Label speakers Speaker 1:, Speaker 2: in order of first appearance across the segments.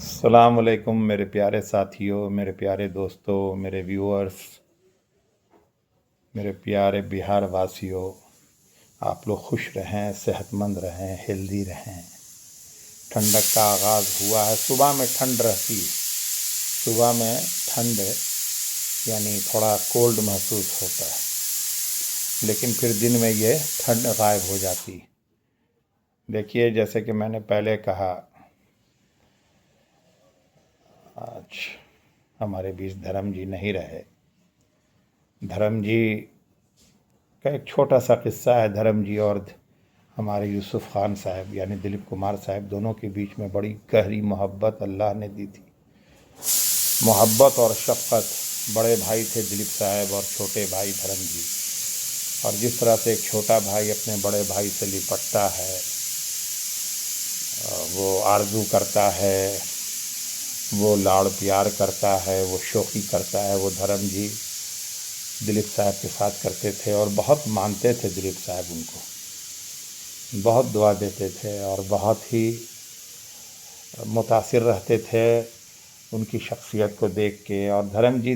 Speaker 1: السلام علیکم میرے پیارے ساتھیوں، میرے پیارے دوستوں، میرے ویورز، میرے پیارے بہار واسیوں، آپ لوگ خوش رہیں، صحت مند رہیں، ہیلدی رہیں۔ ٹھنڈک کا آغاز ہوا ہے۔ صبح میں ٹھنڈ رہتی ہے، صبح میں ٹھنڈ یعنی تھوڑا کولڈ محسوس ہوتا ہے، لیکن پھر دن میں یہ ٹھنڈ غائب ہو جاتی۔ دیکھیے، جیسے کہ میں نے پہلے کہا، آج ہمارے بیچ دھرم جی نہیں رہے۔ دھرم جی کا ایک چھوٹا سا قصہ ہے۔ دھرم جی اور ہمارے یوسف خان صاحب یعنی دلیپ کمار صاحب دونوں کے بیچ میں بڑی گہری محبت اللہ نے دی تھی۔ محبت اور شفقت۔ بڑے بھائی تھے دلیپ صاحب اور چھوٹے بھائی دھرم جی، اور جس طرح سے ایک چھوٹا بھائی اپنے بڑے بھائی سے لپٹتا ہے، وہ آرزو کرتا ہے، وہ لاڑ پیار کرتا ہے، وہ شوخی کرتا ہے، وہ دھرم جی دلیپ صاحب کے ساتھ کرتے تھے، اور بہت مانتے تھے دلیپ صاحب ان کو، بہت دعا دیتے تھے، اور بہت ہی متاثر رہتے تھے ان کی شخصیت کو دیکھ کے۔ اور دھرم جی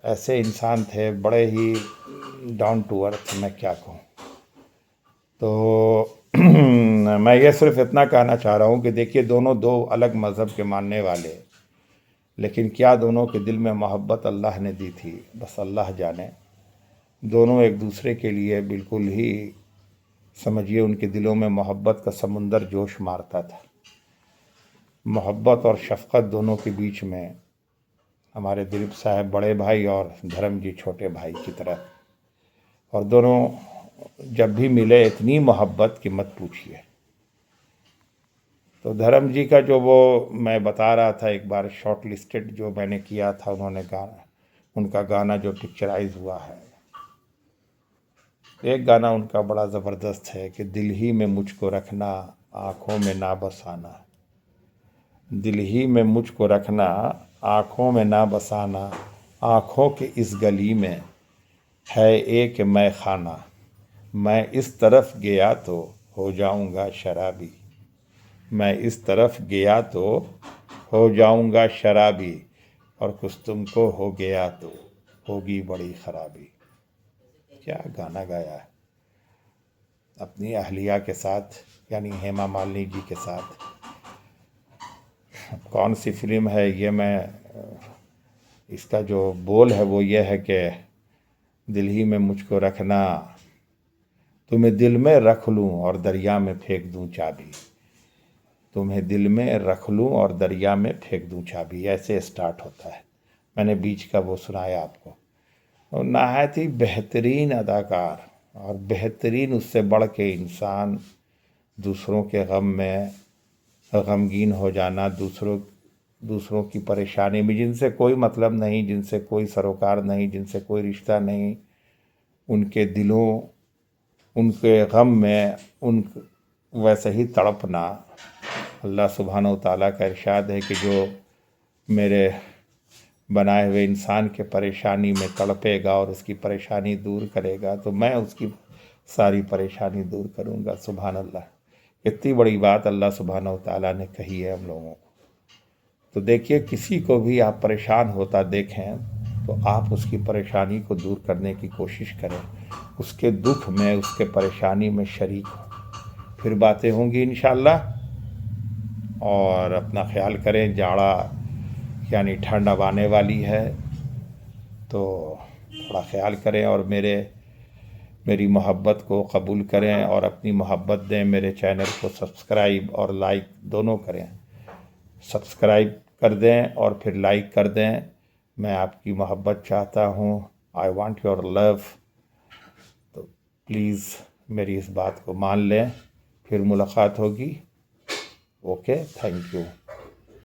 Speaker 1: ایسے انسان تھے، بڑے ہی ڈاؤن ٹو ارتھ، میں کیا کہوں۔ تو میں یہ صرف اتنا کہنا چاہ رہا ہوں کہ دیکھیے، دونوں دو الگ مذہب کے ماننے والے، لیکن کیا دونوں کے دل میں محبت اللہ نے دی تھی، بس اللہ جانے۔ دونوں ایک دوسرے کے لیے بالکل ہی، سمجھیے، ان کے دلوں میں محبت کا سمندر جوش مارتا تھا۔ محبت اور شفقت دونوں کے بیچ میں، ہمارے دلیپ صاحب بڑے بھائی اور دھرم جی چھوٹے بھائی کی طرح، اور دونوں جب بھی ملے اتنی محبت کہ مت پوچھیے۔ تو دھرم جی کا جو وہ میں بتا رہا تھا، ایک بار شارٹ لسٹڈ جو میں نے کیا تھا، انہوں نے گانا، ان کا گانا جو پکچرائز ہوا ہے، ایک گانا ان کا بڑا زبردست ہے کہ دل ہی میں مجھ کو رکھنا، آنکھوں میں نہ بسانا۔ دل ہی میں مجھ کو رکھنا، آنکھوں میں نہ بسانا، آنکھوں کے اس گلی میں ہے ایک میں خانہ، میں اس طرف گیا تو ہو جاؤں گا شرابی، میں اس طرف گیا تو ہو جاؤں گا شرابی، اور کچھ تم کو ہو گیا تو ہوگی بڑی خرابی۔ کیا گانا گایا ہے اپنی اہلیہ کے ساتھ، یعنی ہیما مالنی جی کے ساتھ۔ کون سی فلم ہے یہ، میں اس کا جو بول ہے وہ یہ ہے کہ دل ہی میں مجھ کو رکھنا، تمہیں دل میں رکھ لوں اور دریا میں پھینک دوں چابی، تمہیں دل میں رکھ لوں اور دریا میں پھینک دوں چابی، ایسے اسٹارٹ ہوتا ہے۔ میں نے بیچ کا وہ سنایا آپ کو۔ اور نہایت ہی بہترین اداکار، اور بہترین، اس سے بڑھ کے انسان، دوسروں کے غم میں غمگین ہو جانا، دوسروں کی پریشانی میں، جن سے کوئی مطلب نہیں، جن سے کوئی سروکار نہیں، جن سے کوئی رشتہ نہیں، ان کے دلوں، ان کے غم میں ویسے ہی تڑپنا۔ اللہ سبحانہ و تعالیٰ کا ارشاد ہے کہ جو میرے بنائے ہوئے انسان کے پریشانی میں تڑپے گا اور اس کی پریشانی دور کرے گا، تو میں اس کی ساری پریشانی دور کروں گا۔ سبحان اللہ، اتنی بڑی بات اللہ سبحانہ و تعالیٰ نے کہی ہے ہم لوگوں کو۔ تو دیکھیے، کسی کو بھی آپ پریشان ہوتا دیکھیں تو آپ اس کی پریشانی کو دور کرنے کی کوشش کریں، اس کے دکھ میں، اس کے پریشانی میں شریک ہوں، پھر باتیں ہوں گی انشاءاللہ۔ اور اپنا خیال کریں، جاڑا یعنی ٹھنڈ اب آنے والی ہے، تو تھوڑا خیال کریں، اور میری محبت کو قبول کریں، اور اپنی محبت دیں۔ میرے چینل کو سبسکرائب اور لائک دونوں کریں۔ سبسکرائب کر دیں اور پھر لائک کر دیں۔ میں آپ کی محبت چاہتا ہوں، آئی وانٹ یور لو۔ تو پلیز میری اس بات کو مان لیں، پھر ملاقات ہوگی۔ Okay, thank you.